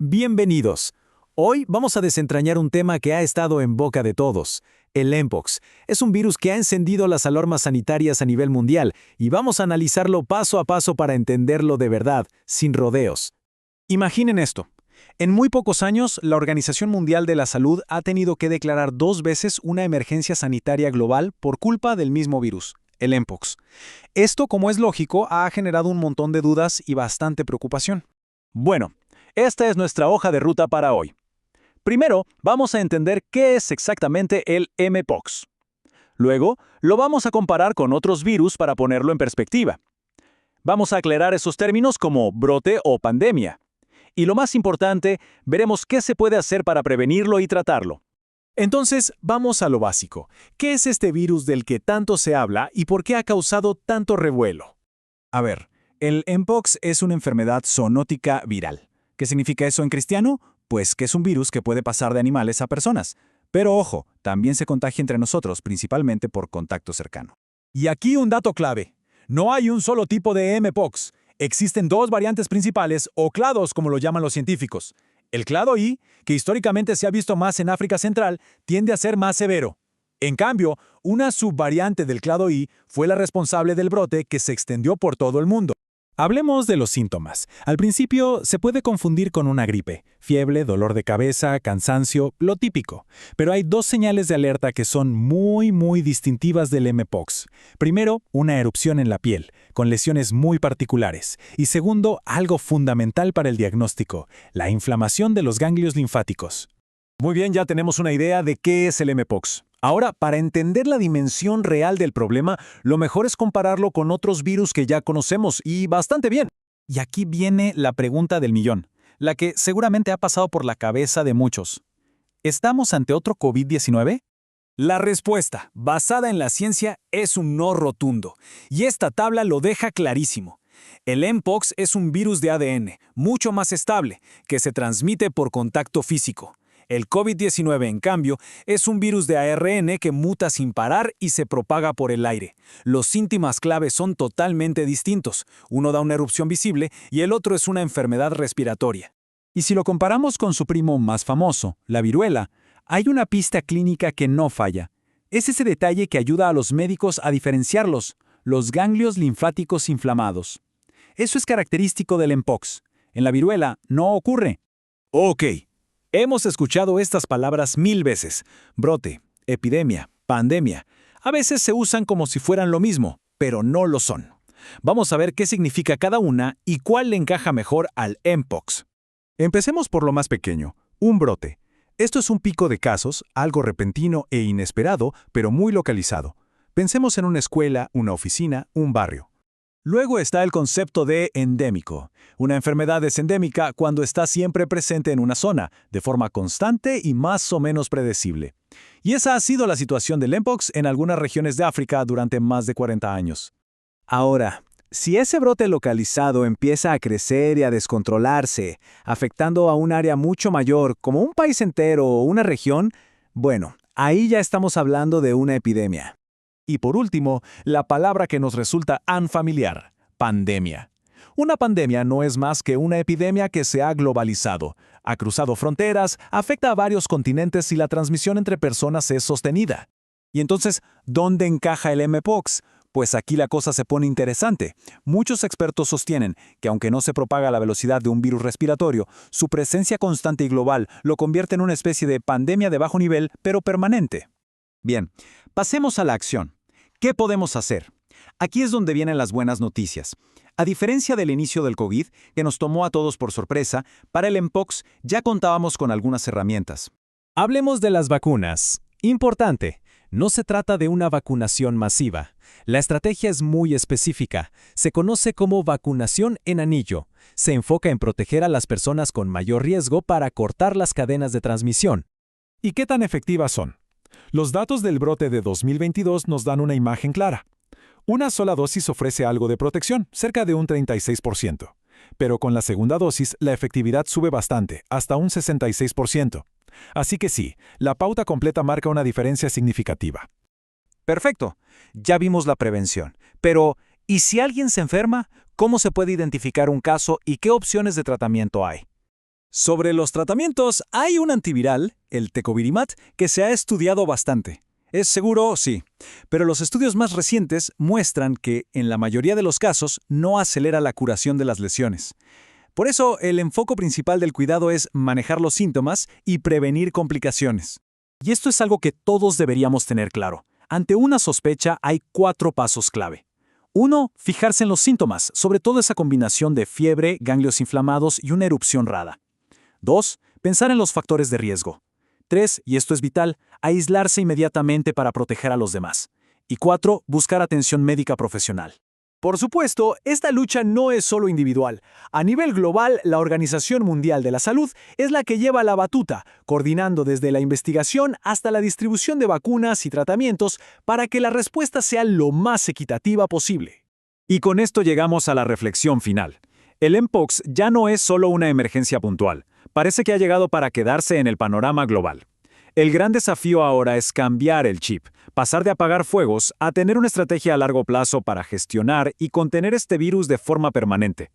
Bienvenidos. Hoy vamos a desentrañar un tema que ha estado en boca de todos. El Mpox es un virus que ha encendido las alarmas sanitarias a nivel mundial y vamos a analizarlo paso a paso para entenderlo de verdad, sin rodeos. Imaginen esto. En muy pocos años, la Organización Mundial de la Salud ha tenido que declarar 2 veces una emergencia sanitaria global por culpa del mismo virus, el Mpox. Esto, como es lógico, ha generado un montón de dudas y bastante preocupación. Bueno, esta es nuestra hoja de ruta para hoy. Primero, vamos a entender qué es exactamente el Mpox. Luego, lo vamos a comparar con otros virus para ponerlo en perspectiva. Vamos a aclarar esos términos como brote o pandemia. Y lo más importante, veremos qué se puede hacer para prevenirlo y tratarlo. Entonces, vamos a lo básico. ¿Qué es este virus del que tanto se habla y por qué ha causado tanto revuelo? A ver, el Mpox es una enfermedad zoonótica viral. ¿Qué significa eso en cristiano? Pues que es un virus que puede pasar de animales a personas. Pero ojo, también se contagia entre nosotros, principalmente por contacto cercano. Y aquí un dato clave. No hay un solo tipo de Mpox. Existen 2 variantes principales, o clados como lo llaman los científicos. El clado I, que históricamente se ha visto más en África Central, tiende a ser más severo. En cambio, una subvariante del clado I fue la responsable del brote que se extendió por todo el mundo. Hablemos de los síntomas. Al principio se puede confundir con una gripe, fiebre, dolor de cabeza, cansancio, lo típico. Pero hay 2 señales de alerta que son muy distintivas del Mpox. Primero, una erupción en la piel, con lesiones muy particulares. Y segundo, algo fundamental para el diagnóstico, la inflamación de los ganglios linfáticos. Muy bien, ya tenemos una idea de qué es el Mpox. Ahora, para entender la dimensión real del problema, lo mejor es compararlo con otros virus que ya conocemos, y bastante bien. Y aquí viene la pregunta del millón, la que seguramente ha pasado por la cabeza de muchos. ¿Estamos ante otro COVID-19? La respuesta, basada en la ciencia, es un no rotundo, y esta tabla lo deja clarísimo. El Mpox es un virus de ADN, mucho más estable, que se transmite por contacto físico. El COVID-19, en cambio, es un virus de ARN que muta sin parar y se propaga por el aire. Los síntomas clave son totalmente distintos. Uno da una erupción visible y el otro es una enfermedad respiratoria. Y si lo comparamos con su primo más famoso, la viruela, hay una pista clínica que no falla. Es ese detalle que ayuda a los médicos a diferenciarlos, los ganglios linfáticos inflamados. Eso es característico del Mpox. En la viruela no ocurre. Ok. Hemos escuchado estas palabras 1000 veces. Brote, epidemia, pandemia. A veces se usan como si fueran lo mismo, pero no lo son. Vamos a ver qué significa cada una y cuál le encaja mejor al Mpox. Empecemos por lo más pequeño, un brote. Esto es un pico de casos, algo repentino e inesperado, pero muy localizado. Pensemos en una escuela, una oficina, un barrio. Luego está el concepto de endémico. Una enfermedad es endémica cuando está siempre presente en una zona, de forma constante y más o menos predecible. Y esa ha sido la situación del Mpox en algunas regiones de África durante más de 40 años. Ahora, si ese brote localizado empieza a crecer y a descontrolarse, afectando a un área mucho mayor, como un país entero o una región, bueno, ahí ya estamos hablando de una epidemia. Y por último, la palabra que nos resulta tan familiar, pandemia. Una pandemia no es más que una epidemia que se ha globalizado, ha cruzado fronteras, afecta a varios continentes y la transmisión entre personas es sostenida. Y entonces, ¿dónde encaja el Mpox? Pues aquí la cosa se pone interesante. Muchos expertos sostienen que aunque no se propaga a la velocidad de un virus respiratorio, su presencia constante y global lo convierte en una especie de pandemia de bajo nivel, pero permanente. Bien, pasemos a la acción. ¿Qué podemos hacer? Aquí es donde vienen las buenas noticias. A diferencia del inicio del COVID, que nos tomó a todos por sorpresa, para el Mpox ya contábamos con algunas herramientas. Hablemos de las vacunas. Importante, no se trata de una vacunación masiva. La estrategia es muy específica. Se conoce como vacunación en anillo. Se enfoca en proteger a las personas con mayor riesgo para cortar las cadenas de transmisión. ¿Y qué tan efectivas son? Los datos del brote de 2022 nos dan una imagen clara. Una sola dosis ofrece algo de protección, cerca de un 36%. Pero con la segunda dosis, la efectividad sube bastante, hasta un 66%. Así que sí, la pauta completa marca una diferencia significativa. Perfecto, ya vimos la prevención. Pero, ¿y si alguien se enferma? ¿Cómo se puede identificar un caso y qué opciones de tratamiento hay? Sobre los tratamientos, hay un antiviral, el tecovirimat, que se ha estudiado bastante. ¿Es seguro? Sí. Pero los estudios más recientes muestran que, en la mayoría de los casos, no acelera la curación de las lesiones. Por eso, el enfoque principal del cuidado es manejar los síntomas y prevenir complicaciones. Y esto es algo que todos deberíamos tener claro. Ante una sospecha hay 4 pasos clave. 1. Fijarse en los síntomas, sobre todo esa combinación de fiebre, ganglios inflamados y una erupción rara. 2. Pensar en los factores de riesgo. 3, y esto es vital, aislarse inmediatamente para proteger a los demás. Y 4, buscar atención médica profesional. Por supuesto, esta lucha no es solo individual. A nivel global, la Organización Mundial de la Salud es la que lleva la batuta, coordinando desde la investigación hasta la distribución de vacunas y tratamientos para que la respuesta sea lo más equitativa posible. Y con esto llegamos a la reflexión final. El Mpox ya no es solo una emergencia puntual. Parece que ha llegado para quedarse en el panorama global. El gran desafío ahora es cambiar el chip, pasar de apagar fuegos a tener una estrategia a largo plazo para gestionar y contener este virus de forma permanente.